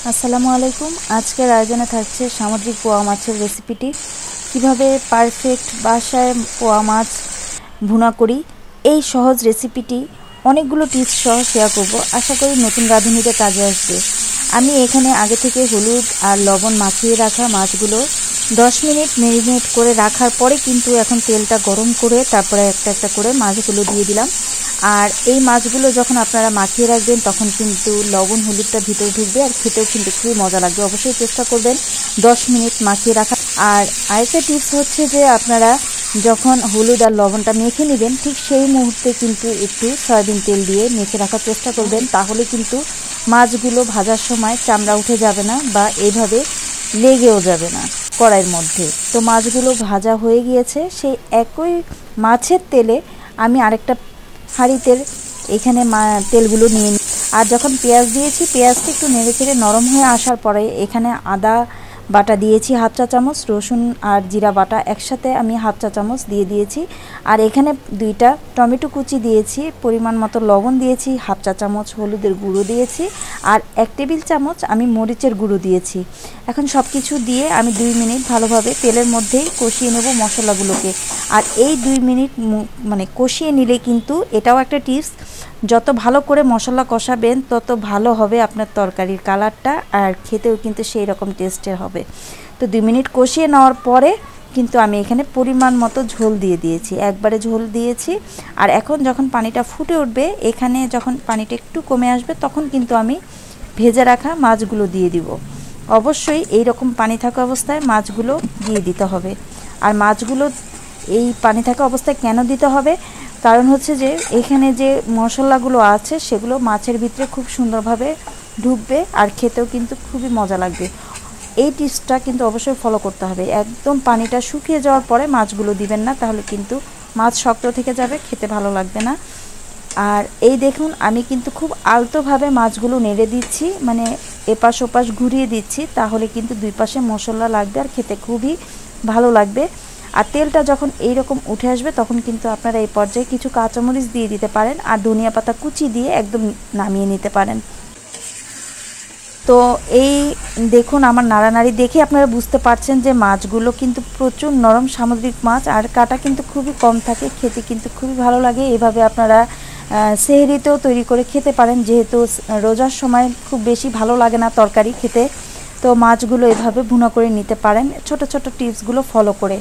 আসসালামু আলাইকুম। আজকের আয়োজনে থাকছে সামুদ্রিক পোয়া মাছের রেসিপিটি। কিভাবে পারফেক্ট বাসায় পোয়া মাছ ভুনা করি, এই সহজ রেসিপিটি অনেকগুলো টিপস সহ শেয়ার করব। আশা করি নতুন রাঁধুনিদের কাজে আসবে। আমি এখানে আগে থেকে হলুদ আর লবণ মাখিয়ে রাখা মাছগুলো 10 মিনিট ম্যারিনেট করে রাখার পরে কিন্তু এখন তেলটা গরম করে তারপরে একটা একটা করে মাছগুলো দিয়ে দিলাম। আর এই মাছগুলো যখন আপনারা মাখিয়ে রাখবেন তখন কিন্তু লবণ হলুদটা ভিতরে ঢুকবে আর খেতেও কিন্তু খুবই মজা লাগবে। অবশ্যই চেষ্টা করবেন 10 মিনিট মাখিয়ে রাখা। আর আরেকটা টিপস হচ্ছে যে আপনারা যখন হলুদ আর লবণটা মেখে নেবেন ঠিক সেই মুহূর্তে কিন্তু একটু সয়াবিন তেল দিয়ে মেখে রাখার চেষ্টা করবেন, তাহলে কিন্তু মাছগুলো ভাজার সময় চামড়া উঠে যাবে না বা এইভাবে লেগেও যাবে না কড়াইয়ের মধ্যে। তো মাছগুলো ভাজা হয়ে গিয়েছে। সেই একই মাছের তেলে আমি আরেকটা হাঁড়িতে এখানে তেলগুলো নিয়ে নিই। আর যখন পেঁয়াজ দিয়েছি, পেঁয়াজটা একটু নেড়ে চেড়ে নরম হয়ে আসার পরে এখানে আদা বাটা দিয়েছি হাফ চা চামচ, রসুন আর জিরা বাটা একসাথে আমি হাফ চা চামচ দিয়ে দিয়েছি। আর এখানে 2টা টমেটো কুচি দিয়েছি, পরিমাণ মতো লবণ দিয়েছি, হাফ চা চামচ হলুদের গুঁড়ো দিয়েছি আর 1 টেবিল চামচ আমি মরিচের গুঁড়ো দিয়েছি। এখন সব কিছু দিয়ে আমি 2 মিনিট ভালোভাবে তেলের মধ্যেই কষিয়ে নেব মশলাগুলোকে। আর এই 2 মিনিট কষিয়ে নিলে কিন্তু এটাও একটা টিপস, যত ভালো করে মশলা কষাবেন তত ভালো হবে আপনার তরকারির কালারটা, আর খেতেও কিন্তু সেই রকম টেস্টের হবে। তো 2 মিনিট কষিয়ে নেওয়ার পরে কিন্তু আমি এখানে পরিমাণ মতো ঝোল দিয়ে দিয়েছি, একবারে ঝোল দিয়েছি। আর এখন যখন পানিটা ফুটে উঠবে, এখানে যখন পানিটা একটু কমে আসবে তখন কিন্তু আমি ভেজে রাখা মাছগুলো দিয়ে দিব। অবশ্যই এই রকম পানি থাকা অবস্থায় মাছগুলো দিয়ে দিতে হবে। আর মাছগুলো এই পানি থাকা অবস্থায় কেন দিতে হবে, কারণ হচ্ছে যে এখানে যে মশলাগুলো আছে সেগুলো মাছের ভিতরে খুব সুন্দরভাবে ঢুকবে আর খেতেও কিন্তু খুবই মজা লাগবে। এই টিপসটা কিন্তু অবশ্যই ফলো করতে হবে। একদম পানিটা শুকিয়ে যাওয়ার পরে মাছগুলো দিবেন না, তাহলে কিন্তু মাছ শক্ত থেকে যাবে, খেতে ভালো লাগবে না। আর এই দেখুন আমি কিন্তু খুব আলতোভাবে মাছগুলো নেড়ে দিচ্ছি, এপাশ ওপাশ ঘুরিয়ে দিচ্ছি, তাহলে কিন্তু 2 পাশে মশলা লাগবে আর খেতে খুবই ভালো লাগবে। আর তেলটা যখন এইরকম উঠে আসবে তখন কিন্তু আপনারা এই পর্যায়ে কিছু কাঁচামরিচ দিয়ে দিতে পারেন আর ধনিয়া পাতা কুচি দিয়ে একদম নামিয়ে নিতে পারেন। তো এই দেখুন আমার নাড়ানাড়ি দেখে আপনারা বুঝতে পারছেন যে মাছগুলো কিন্তু প্রচুর নরম সামুদ্রিক মাছ আর কাটা কিন্তু খুবই কম থাকে, খেতে কিন্তু খুবই ভালো লাগে। এভাবে আপনারা সেহরিতেও তৈরি করে খেতে পারেন, যেহেতু রোজার সময় খুব বেশি ভালো লাগে না তরকারি খেতে। তো মাছগুলো এভাবে ভুনা করে নিতে পারেন ছোট ছোট টিপসগুলো ফলো করে।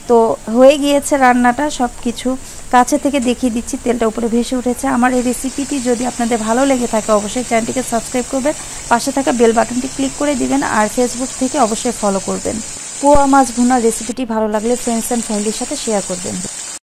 তো হয়ে গিয়েছে রান্নাটা, সব কিছু কাছে থেকে দেখিয়ে দিচ্ছি, তেলটা উপরে ভেসে উঠেছে। আমার এই রেসিপিটি যদি আপনাদের ভালো লেগে থাকে অবশ্যই চ্যানেলটিকে সাবস্ক্রাইব করবেন, পাশে থাকা বেল বাটনটি ক্লিক করে দিবেন আর ফেসবুক থেকে অবশ্যই ফলো করবেন। পোয়া মাছ ভুনার রেসিপিটি ভালো লাগলে ফ্রেন্ডস অ্যান্ড ফ্যামিলির সাথে শেয়ার করবেন।